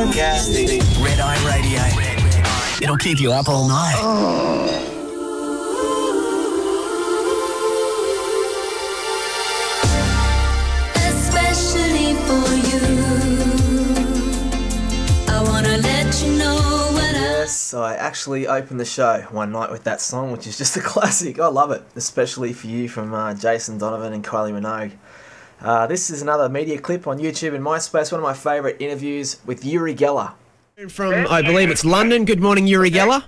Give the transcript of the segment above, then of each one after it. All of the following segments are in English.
broadcasting. Red Eye Radio. It'll keep you up all night. Especially for you, I wanna let you know what Yes, I actually opened the show one night with that song, which is just a classic. I love it, especially for you from Jason Donovan and Kylie Minogue. This is another media clip on YouTube and MySpace, one of my favourite interviews with Uri Geller. From, I believe it's London. Good morning, Uri Geller.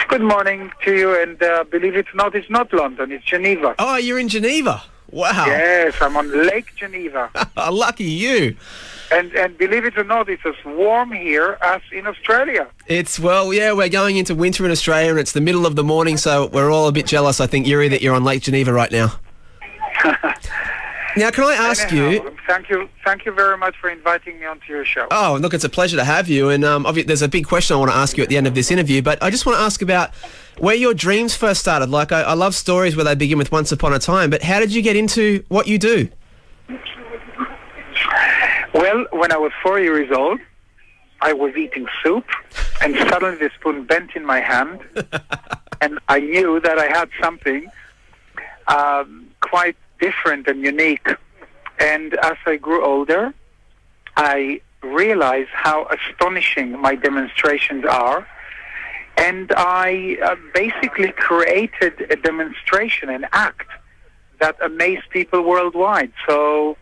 Good morning to you, and believe it or not, it's not London, it's Geneva. Oh, you're in Geneva. Wow. Yes, I'm on Lake Geneva. Lucky you. And believe it or not, it's as warm here as in Australia. It's, well, yeah, we're going into winter in Australia and it's the middle of the morning, so we're all a bit jealous, I think, Uri, that you're on Lake Geneva right now. Now, can I ask you... Thank you very much for inviting me onto your show. Oh, look, it's a pleasure to have you. And there's a big question I want to ask you at the end of this interview, but I just want to ask about where your dreams first started. Like, I love stories where they begin with once upon a time, but how did you get into what you do? Well, when I was 4 years old, I was eating soup, and suddenly the spoon bent in my hand, and I knew that I had something quite different and unique. And as I grew older, I realized how astonishing my demonstrations are. And I basically created a demonstration, an act that amazed people worldwide. So,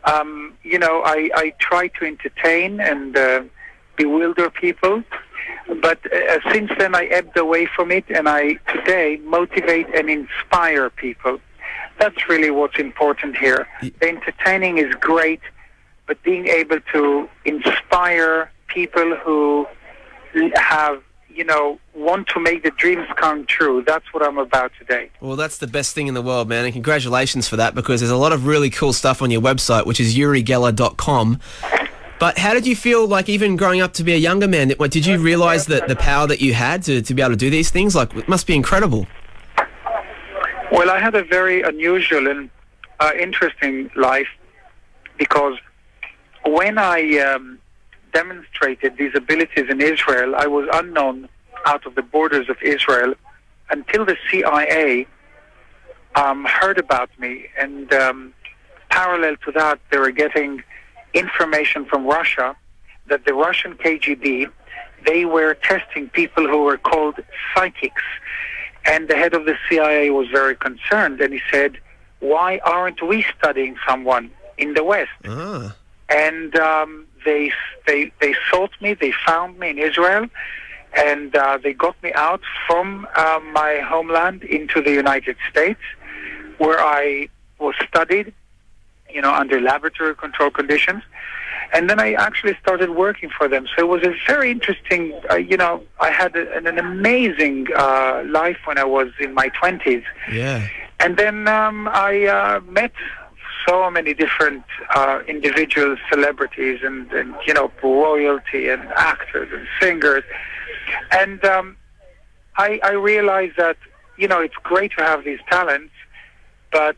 I try to entertain and bewilder people. But since then, I ebbed away from it, and I today motivate and inspire people. That's really what's important here. The entertaining is great, but being able to inspire people who have, want to make the dreams come true, that's what I'm about today. Well, that's the best thing in the world, man, and congratulations for that, because there's a lot of really cool stuff on your website, which is urigeller.com. But how did you feel, like, even growing up to be a younger man, did you realise the power that you had to be able to do these things? Like, it must be incredible. Well, I had a very unusual and interesting life, because when I demonstrated these abilities in Israel, I was unknown out of the borders of Israel until the CIA heard about me. And parallel to that, they were getting information from Russia that the Russian KGB, they were testing people who were called psychics. And the head of the CIA was very concerned, and he said, why aren't we studying someone in the West? And they sought me, they found me in Israel, and they got me out from my homeland into the United States, where I was studied, under laboratory control conditions. And then I actually started working for them. So it was a very interesting, I had an amazing life when I was in my 20s. Yeah. And then I met so many different individuals, celebrities, and royalty and actors and singers. And I realized that, it's great to have these talents, but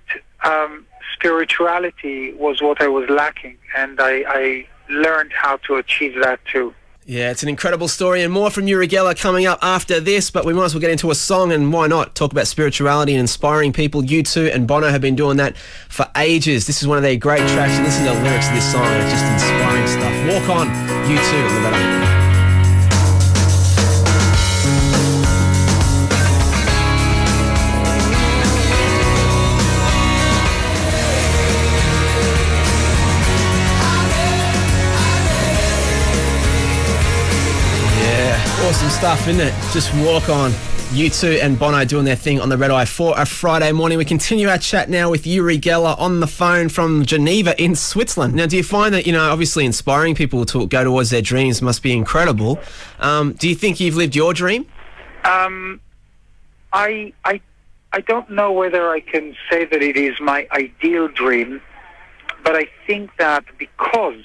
spirituality was what I was lacking, and I learned how to achieve that too. Yeah, it's an incredible story, and more from Uri Geller coming up after this, but we might as well get into a song, and why not talk about spirituality and inspiring people. U2 and Bono have been doing that for ages. This is one of their great tracks. You listen to the lyrics of this song, and it's just inspiring stuff. Walk On, U2 on the Red Eye. Awesome stuff, isn't it? Just Walk On. U2 and Bono doing their thing on the Red Eye for a Friday morning. We continue our chat now with Uri Geller on the phone from Geneva in Switzerland. Now, do you find that, obviously inspiring people to go towards their dreams must be incredible. Do you think you've lived your dream? I don't know whether I can say that it is my ideal dream, but I think that because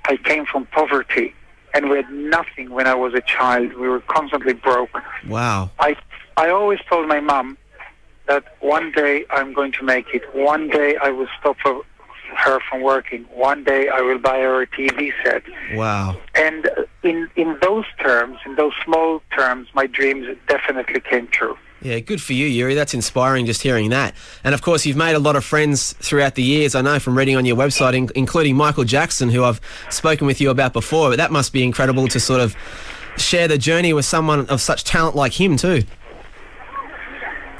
I came from poverty, and we had nothing when I was a child. We were constantly broke. Wow. I always told my mom that one day I'm going to make it. One day I will stop her from working. One day I will buy her a TV set. Wow. And in those terms, in those small terms, my dreams definitely came true. Yeah, good for you, Uri. That's inspiring just hearing that. And, of course, you've made a lot of friends throughout the years, I know, from reading on your website, including Michael Jackson, who I've spoken with you about before. But that must be incredible to sort of share the journey with someone of such talent like him, too.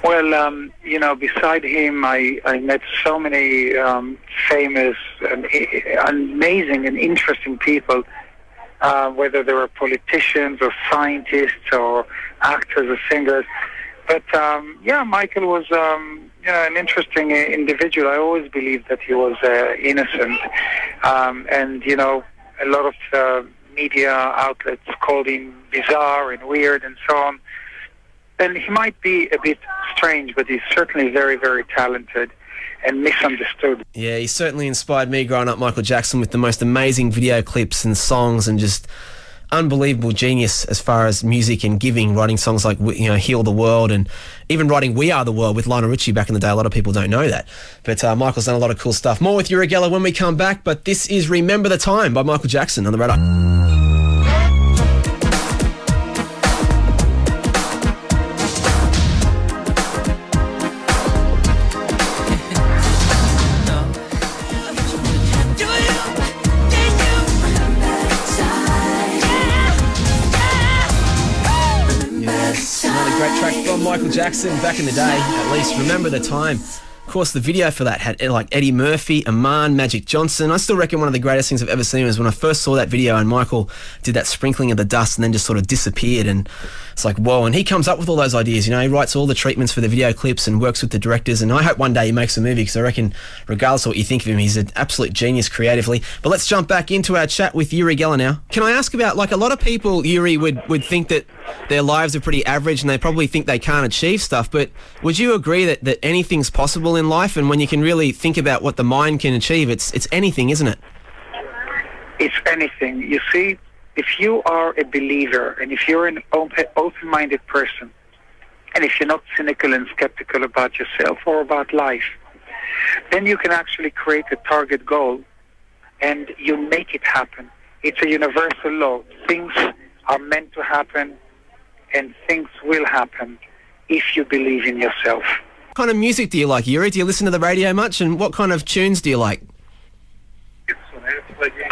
Well, beside him, I met so many famous and amazing and interesting people, whether they were politicians or scientists or actors or singers. But, Michael was, an interesting individual. I always believed that he was innocent. A lot of media outlets called him bizarre and weird and so on. And he might be a bit strange, but he's certainly very, very talented and misunderstood. Yeah, he certainly inspired me growing up, Michael Jackson, with the most amazing video clips and songs and just unbelievable genius as far as music and giving, writing songs like, Heal the World, and even writing We Are the World with Lionel Richie back in the day. A lot of people don't know that. But Michael's done a lot of cool stuff. More with Uri Geller when we come back, but this is Remember the Time by Michael Jackson on the radar. Great track from Michael Jackson back in the day, at least. Remember the Time. Of course, the video for that had like Eddie Murphy, Aman, Magic Johnson. I still reckon one of the greatest things I've ever seen was when I first saw that video and Michael did that sprinkling of the dust and then just sort of disappeared, and it's like, whoa. And he comes up with all those ideas, he writes all the treatments for the video clips and works with the directors, and I hope one day he makes a movie, because I reckon, regardless of what you think of him, he's an absolute genius creatively. But let's jump back into our chat with Uri Geller now. Can I ask about, like, a lot of people, Uri, would think that their lives are pretty average and they probably think they can't achieve stuff, but would you agree that anything's possible in life, and when you can really think about what the mind can achieve, it's anything, isn't it? It's anything. You see, if you are a believer and if you're an open-minded person, and if you're not cynical and skeptical about yourself or about life, then you can actually create a target goal and you make it happen. It's a universal law. Things are meant to happen and things will happen if you believe in yourself. What kind of music do you like, Uri? Do you listen to the radio much, and what kind of tunes do you like?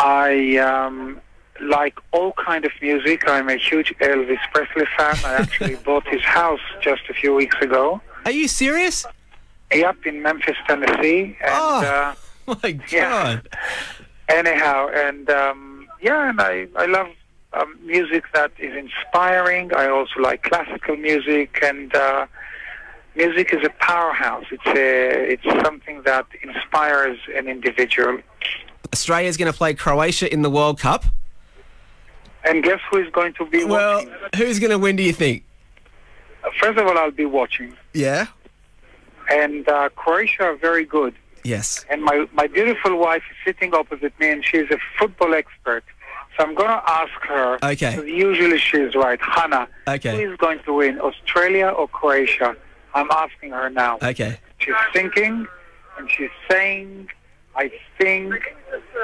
I like all kind of music. I'm a huge Elvis Presley fan. I actually bought his house just a few weeks ago. Are you serious? Yep, in Memphis, Tennessee. And, my God. Yeah. Anyhow, and I love music that is inspiring. I also like classical music, and music is a powerhouse. It's something that inspires an individual. Australia's going to play Croatia in the World Cup. And guess who is going to be watching? Well, who's going to win, do you think? First of all, I'll be watching. Yeah? And Croatia are very good. Yes. And my beautiful wife is sitting opposite me, and she's a football expert. So I'm going to ask her. Okay. Because usually she's right. Hannah, okay, who is going to win, Australia or Croatia? I'm asking her now. Okay. She's thinking, and she's saying, I think,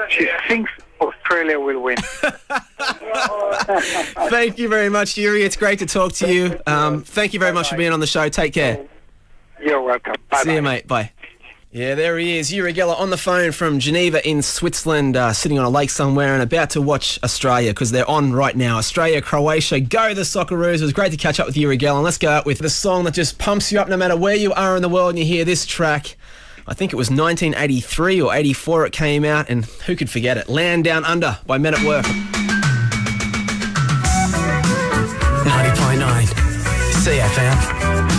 she thinks Australia will win. Thank you very much, Uri. It's great to talk to you. Thank you very much for being on the show. Take care. You're welcome. Bye-bye. See you, mate. Bye. Yeah, there he is, Uri Geller on the phone from Geneva in Switzerland, sitting on a lake somewhere and about to watch Australia, because they're on right now. Australia, Croatia, go the Socceroos. It was great to catch up with Uri Geller, and let's go out with the song that just pumps you up no matter where you are in the world and you hear this track. I think it was 1983 or 84 it came out, and who could forget it? Land Down Under by Men at Work. 90.9 CFM.